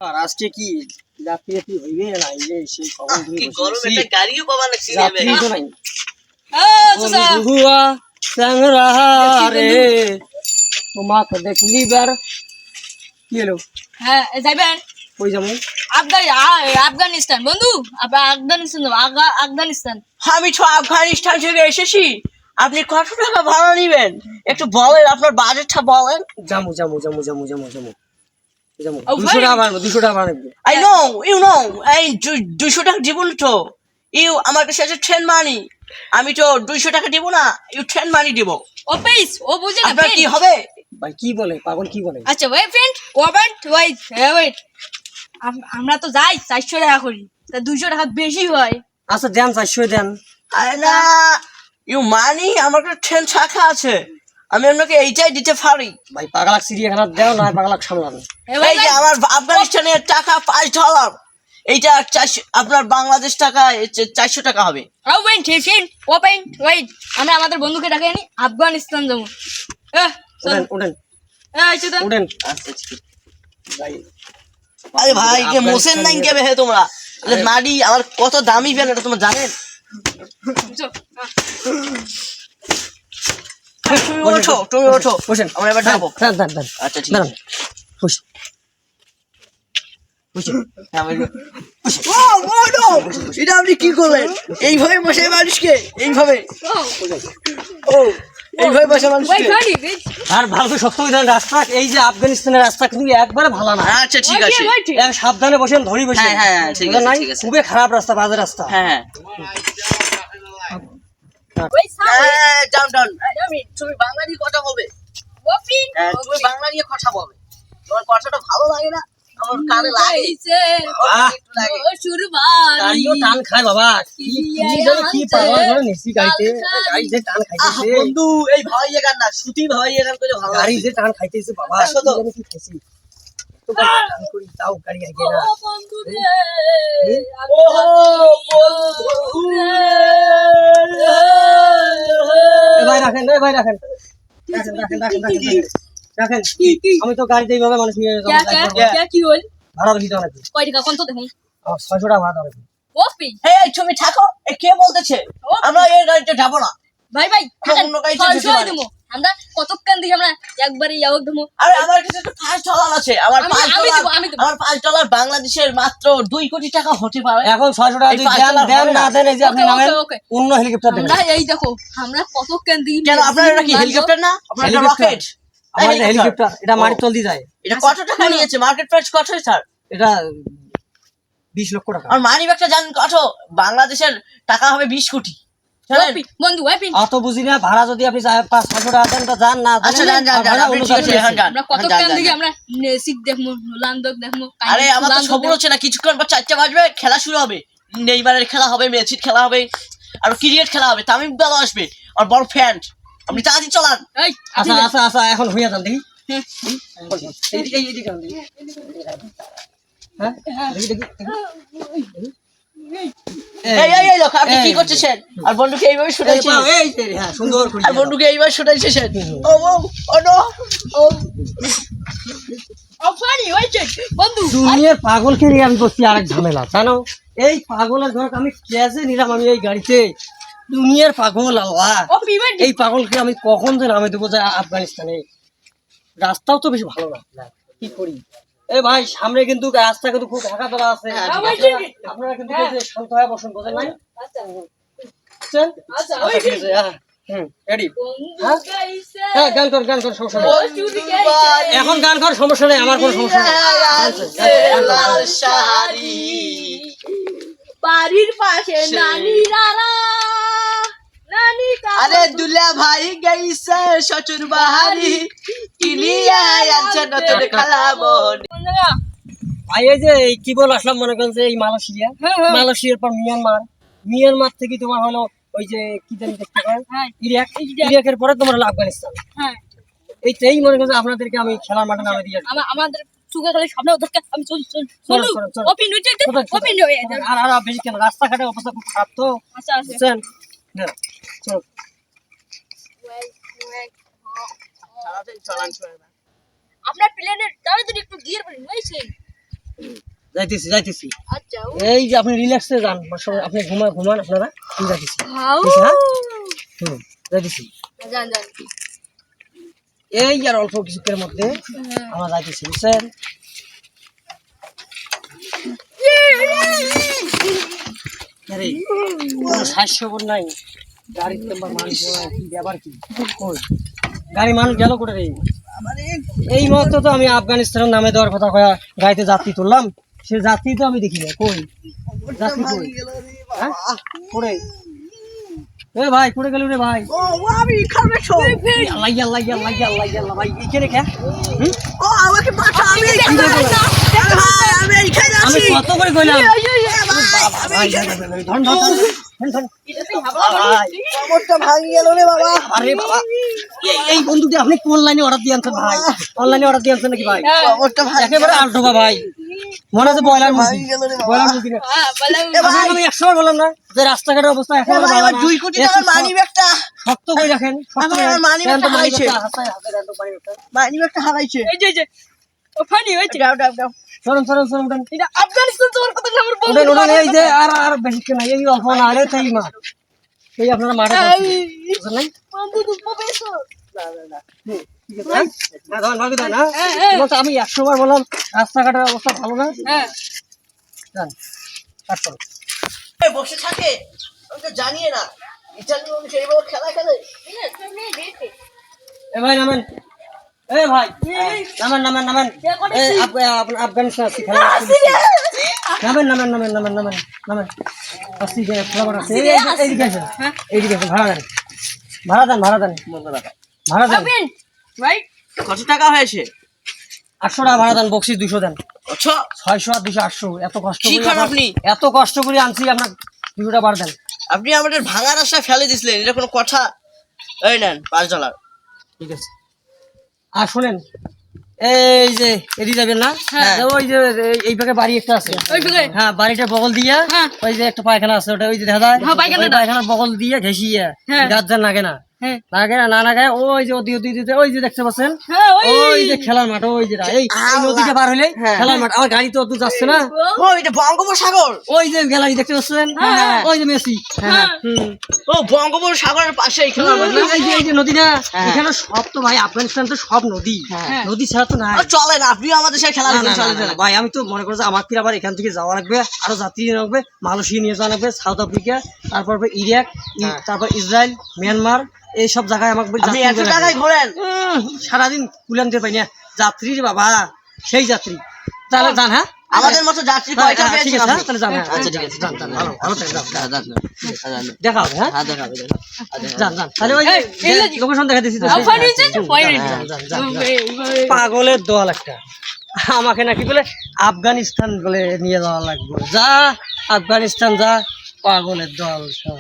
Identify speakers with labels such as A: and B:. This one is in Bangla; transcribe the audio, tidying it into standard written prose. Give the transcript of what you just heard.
A: রাষ্ট্রে কি যাত্রী হইবে না এই সেই খবর
B: কি গরম একটা গাড়িও পাবা না ছিড়ে
A: যাত্রী তো নাই
B: চাচা
A: হুয়া সংরা রে তোমাকে দেখলিবার কি হলো
C: হ্যাঁ যাইবেন
A: কই যাবো
C: আফগানিস্তান বন্ধু আফগানিস্তান আফগানিস্তান
B: আমি তো আফগানিস্তান থেকে এসেছি। আপনি কত টাকা ভাড়া নেবেন একটু বলেন, আপনার বাজেটটা বলেন।
A: যাবো যাবো যাবো যাবো যাবো যাবো যাবো
C: Oh,
A: 200 টাকা বাড়বে 200 টাকা বাড়বে
B: I know, you know, এই 200 টাকা দিব না তো। আমার কাছে আছে ট্রেন মানি, আমি তো 200 টাকা দিব না, ট্রেন মানি দিব।
C: ও পেস ও বুঝে না
B: আপনার কি
C: friend।
B: হবে?
A: ভাই কি বলে পাগল কি বলে
C: আচ্ছা ওয়েট ফ্রেন্ড ওয়েট আমরা তো যাই 400 টাকা করি তা 200 টাকা বেশি হয়।
A: আচ্ছা দেন 400 দেন
B: আরে না, মানি আমার কাছে ট্রেন শাখা আছে, আমি আপনাকে এইটাই দিতে পারি।
A: ভাই পাগলাক চিড়িয়াখানা দেও না পাগলাক সামলান
B: এই যে আমার আফগানিস্তানের টাকা $5, এইটা 400, আপনার বাংলাদেশ টাকা 400 টাকা হবে।
C: ও ওয়েট আমরা আমাদের বন্ধুকে ডাকে নি আফগানিস্তান যাবো।
A: উঠেন উঠেন
C: আচ্ছা তো
A: উঠেন
B: আচ্ছা ভাই, আরে ভাই কে মোসেন নাই কে হে তোমরা, মাডি আমার কত দামি পেন এটা তোমরা জানেন? তুমি ওঠো
A: বসেন
B: আমরা এবার যাবো।
A: দেন দেন দেন
B: আচ্ছা ঠিক
A: দেন
B: আছে।
A: বসে বসে
B: হ্যাঁ, এটা আপনি কি করলেন? এইভাবে বসে মানুষকে এইভাবে এইভাবে বসে মানুষকে।
A: আর ভালো করে শক্ত করে দেন রাস্তা এই যে আফগানিস্তানের রাস্তা কিন্তু একবারে ভালো না
B: আচ্ছা ঠিক আছে।
A: এক সাবধানে বসেন ধরি বসেন
B: হ্যাঁ হ্যাঁ ঠিক আছে ঠিক আছে।
A: খুবই খারাপ রাস্তা বাজে রাস্তা
B: হ্যাঁ ডাউন ডাউন। তুমি বাংলা নিয়ে কথা বলবে, তুমি বাংলা নিয়ে কথা বলবে। তোমার কথাটা ভালো লাগে না, আমার কানে লাগে একটু লাগে।
A: গাড়িও টান খায় বাবা কি জানো কি পাওয়া গেল নিচি গাড়িতে গাড়ি যে টান খাইতেছে
B: বন্ধু এই ভাইয়া গান না, সুতি ভাইয়া গান করে ভালো
A: গাড়ি
B: লাগে।
A: যে টান খাইতেছে বাবা
B: আসো তো।
A: কি জানি কি খাইছি তো টান করি তাও গাড়ি আগে না এ ভাই রাখেন এ ভাই রাখেন রাখেন রাখেন রাখেন রাখেন রাখেন আমি তো গাড়িতে এইভাবে মানুষ নিয়ে
C: কি হল
A: ভাড়া দিতে হবে
C: কয় টাকা কোন তো দেখুন
A: 600 টাকা ভাড়া দেবে
B: এই তুমি থাকো, কে বলতেছে আমরা এই গাড়িতে যাবো না?
C: ভাই
B: অন্য গাড়িতে যেতে পারি।
C: আমরা কতক্ষণ দিই আমরা একবারে ইয়াও দেবো।
B: আরে আমার কাছে তো $5 আছে, আমার
C: আমি দেবো, আমি দেবো।
B: আমার $5 বাংলাদেশের মাত্র 2 কোটি টাকা হতে পারে।
A: এখন 600 টাকা
B: এই
A: দিয়ে
B: 5
A: দেন
B: টাকা
A: দেন না দেন এই যে আপনি
C: ওকে,
A: নামেন
C: ওকে।
A: অন্য হেলিকপ্টার দেন
C: আমরা এই দেখো আমরা কতক্ষণ দিই
B: কেন আপনার এটা কি হেলিকপ্টার না, আপনার এটা
A: হেলিকপ্টার।
B: রকেট?
A: আমার হেলিকপ্টার এটা মাটির তল দিয়ে যায়
B: এটা কত টাকা নিয়েছে, মার্কেট প্রাইস কত স্যার?
A: এটা 20 লক্ষ টাকা
B: আর মানি ব্যাগটা জানেন কত? বাংলাদেশের টাকা হবে 20 কোটি। জানেন?
C: বন্ধু ওয়েপিন
A: অত বুঝি না ভাড়া যদি আপনি 500 টাকা দেন তো যান না
B: আচ্ছা যান যান যান, আপনি ঠিক আছে এখন যান।
C: আমরা
B: এখন যান,
C: কতক্ষণ
B: যান,
C: দিই
B: যান।
C: আমরা নেসিক দেখমু লান্দক দেখমু
B: আরে আমার তো সবুর হচ্ছে না, কিছুক্ষণ পর 4টা বাজবে, খেলা শুরু হবে। নেইমারের খেলা হবে, মেসির খেলা হবে, আর ক্রিকেট খেলা হবে, তামিম ইকবাল আসবে আর বড় ফ্যান। আপনি তাড়াতাড়ি চলান।
C: এই
A: আচ্ছা আচ্ছা আচ্ছা এখন হইয়া যান দেখি এই এইদিকে আন দেখি হ্যাঁ দেখি দেখি
B: এই এই এই লোক আপনি কি করতেছেন? আর বন্ধুকে এইভাবে শুটাইছেন,
A: এই যে হ্যাঁ সুন্দর করে
B: আর বন্ধুকে এইভাবে শুটাইছেন। ও ও ও নো ও
C: অফানি হইছে বন্ধু
A: দুনিয়ার পাগলকে নিয়ে আমি বসছি আরেক ঝামেলা জানো এই পাগলের ঘর আমি ক্যাশে নিলাম আমি এই গাড়িতে দুনিয়ার পাগল আল্লাহ
C: ও পিভট
A: এই পাগলকে আমি কখন যে নামে দেবো যে আফগানিস্তানে রাস্তাও তো বেশি ভালো না কি করি এই ভাই সামনে কিন্তু রাস্তা কিন্তু খুব ঢাকা দেওয়া আছে আপনারা কিন্তু এই যে শান্ত হয়ে বসুন বোঝেন নাই বুঝছেন?
C: আচ্ছা
A: আচ্ছা, ঠিক আছে, হ্যাঁ রেডি
C: হ্যাঁ
A: হ্যাঁ গান কর সমস্যা নেই এখন গান কর সমস্যা নেই আমার কোনো সমস্যা নেই
B: লাল শাড়ি
C: বাড়ির পাশে নানি রারা নানি
B: আরে দুলা ভাই গাইছে শ্বশুর বাহারি কিনিয়া আনছে নতুন খালাবন।
A: ভাই এই যে কি বল আসলাম মনে করেন যে এই মালয়েশিয়া মালয়েশিয়ার পর মিয়ানমার থেকে তোমার হলো ওই যে কি জানি দেখতে পাই ইরাকের পরে তোমার হলো আফগানিস্তান এইটাই মনে করেন আপনাদেরকে আমি খেলার মাঠে নামে দিয়ে
C: আমাদের সুগা খালি সামনে দরকার আমি চল ওপেন হইছে ওপেন হয়ে
A: আর বেশি কেন রাস্তাঘাটে অবস্থা খুব খারাপ তো
C: আচ্ছা আচ্ছা
A: বুঝছেন হ্যাঁ চলো
C: আপনার প্লেনের তাড়াতাড়ি একটু গিয়ার পড়ে হইছে
A: যাইতেছি যাইতেছি
C: আচ্ছা
A: এই যে আপনি রিল্যাক্সে যান সবাই, আপনি ঘুমান আপনারা, আমি যাইতেছি।
C: হাউ
A: ঠিক আছে, হ্যাঁ? যাইতেছি।
C: জান জান
A: এই আর অল্প কিছুক্ষণের মধ্যে আমরা যাইতেছি, বুঝছেন? আরে কোনো সাহায্য নাই, গাড়ির নাম্বার মানুষ কি ব্যাপার কি? কই গাড়ি মানুষ গেল করে রে? এই মুহূর্তে তো আমি আফগানিস্তানের নামে দেওয়ার কথা কয়া গাড়িতে যাত্রী তুললাম, সে যাত্রী তো আমি দেখি না। কই যাত্রী কই? হ্যাঁ করে এ ভাই করে গেল রে ভাই?
B: আমি এখানে শো
A: আল্লাহ আল্লাহ আল্লাহ আল্লাহ আল্লাহ ভাই এখানে কে? হুম?
B: ও আমাকে পাঠা, আমি এখানে ভাই, আমি এখানে
A: আমি
B: আছি
A: কত করে কইলাম
B: ভাই,
A: ধন ধন ধন ধন ভাই,
B: খবরটা ভাঙি গেল রে বাবা।
A: আরে বাবা এই বন্ধুটি আপনি কোন লাইনে অর্ডার দিয়ে আনছেন ভাই? অনলাইনে অর্ডার দিয়ে আনছেন নাকি ভাই?
B: খবরটা ভাঙি
A: একেবারে আলটোবা ভাই, মনে হচ্ছে ব্রয়লার মুরগি,
B: গেল রে বাবা।
A: ব্রয়লার মুরগি না।
C: বলে
A: আপনাকে আমি 100 বার বললাম না যে রাস্তাঘাটের অবস্থা এখন
B: এ ভাই, আমার 2 কোটি টাকার মানি ব্যাগটা,
A: শক্ত করে রাখেন, শক্ত করে
B: আমার money bag টা হারাইছে। মানি ব্যাগটা হারাইছে।
C: এই যে ও ফানি হইছে
B: দাও দাও দাও।
A: চলুন চলুন চলুন উঠেন
C: এটা আফগানিস্তান তোমার কথা আমার বন্ধু
A: উঠেন উঠেন, এই যে আর বেশি কেন এই অল্প না, আরে তাই মা এই আপনারা মাঠে বুঝলেন নাই?
C: বন্ধু দুঃখ পেয়েছো
A: ঠিক আছে, হ্যাঁ ধন ভাবি দেন, হ্যাঁ তোমাকে আমি 100 বার বললাম রাস্তাঘাটের অবস্থা ভালো না।
C: হ্যাঁ
A: যান কাট করো।
B: এ বসে থাকে, আমি তো জানিয়ে না ইতালি মানুষ এইভাবে খেলা খেলে।
A: এ ভাই নামেন, এ ভাই নামেন নামেন নামেন, এই আফগানিস্তান আছি, খেলা নামেন নামেন নামেন নামেন নামেন নামেন আসছি যে খেলা আছে এইদিকে আসেন, এইদিকে আসেন, ভাড়া দেন ভাড়া দেন ভাড়া দেন ভাড়া দেন
C: রাইট
B: কত টাকা হয়েছে?
A: 800 টাকা ভাড়া দেন, বকশিস 200 দেন,
B: আচ্ছা
A: 600 আর 200 800, এত কষ্ট
B: কি
A: করে
B: খান আপনি?
A: এত কষ্ট করে আনছি, আপনার 200 টাকা বাড় দেন।
B: আপনি আমাদের ভাঙা রাস্তা ফেলে দিছিলেন, এটা কোনো কথা? এই নেন $5।
A: ঠিক আছে, আর শুনেন এই যে এদিকে যাবেন না,
C: হ্যাঁ।
A: ওই যে এই ভাগে বাড়ি একটা আছে,
C: ওই ভাগে?
A: হ্যাঁ বাড়িটা বগল দিয়া,
C: হ্যাঁ।
A: ওই যে একটা পায়খানা আছে ওটা ওই যে দেখা যায়,
C: হ্যাঁ, পায়খানাটা।
A: ওই পায়খানার বগল দিয়ে ঘেঁষিয়ে
C: হ্যাঁ।
A: গাছ যান লাগে না,
C: হ্যাঁ
A: লাগে না না লাগে, ওই যে ওদিকে ওদিকে ওই যে দেখতে পাচ্ছেন,
C: হ্যাঁ
A: ওই যে খেলার মাঠ, ওই যে এই নদীটা পার হলে
B: হ্যাঁ।
A: খেলার মাঠ, আমার গাড়ি তো অত যাচ্ছে না,
B: ও এটা বঙ্গোপসাগর।
A: ওই যে গ্যালারি দেখতে পাচ্ছেন,
C: হ্যাঁ।
A: ওই যে মেসি,
C: হ্যাঁ।
A: হুম।
B: ও বঙ্গোপসাগরের পাশে এই খেলা মাঠ না?
A: এই যে নদী না,
B: হ্যাঁ।
A: এখানে সব তো ভাই আফগানিস্তান তো সব নদী,
B: হ্যাঁ।
A: নদী ছাড়া তো নাই।
B: ও চলে না, আপনিও আমাদের সাথে খেলা
A: না, না,
B: দেখুন,
A: না,
B: চলে
A: না,
B: চলে।
A: না, ভাই আমি তো মনে করছি আমাকে আবার এখান থেকে যাওয়া লাগবে, আরো যাত্রী নিয়ে লাগবে, মালয়েশিয়া নিয়ে যাওয়া লাগবে, সাউথ আফ্রিকা, তারপর ইরাক,
B: হ্যাঁ।
A: তারপর ইসরায়েল, মিয়ানমার, এই সব জায়গায় আমাকে
B: আপনি
A: যাত্রী
B: 100
A: করে
B: টাকায়
A: রাখবে।
B: ঘোরেন।
A: সারাদিন কুলানতে পাই না যাত্রী রে বাবা, সেই যাত্রী, তাহলে যান, হ্যাঁ
B: আমাদের মতো যাত্রী কয়টা
A: হ্যাঁ, ঠিক
B: পেয়েছেন
A: আছে,
B: আপনি?
A: তাহলে যান, হ্যাঁ,
B: আচ্ছা ঠিক আছে,
A: যান, যান, ভালো, ভালো থাকেন, যান,
B: হ্যাঁ, যান, যান।
A: দেখা হবে, হ্যাঁ
B: হ্যাঁ, দেখাবে, দেখাবে।
A: যান যান, তাহলে ওই লোকেশন দেখা দিচ্ছি তো,
C: আফগানিস্তান তো পয়েন্ট
A: যান, যান, যান, যান। পাগলের দল একটা আমাকে নাকি বলে আফগানিস্তান বলে নিয়ে যাওয়া লাগবে, যা আফগানিস্তান যা, পাগলের দল সব।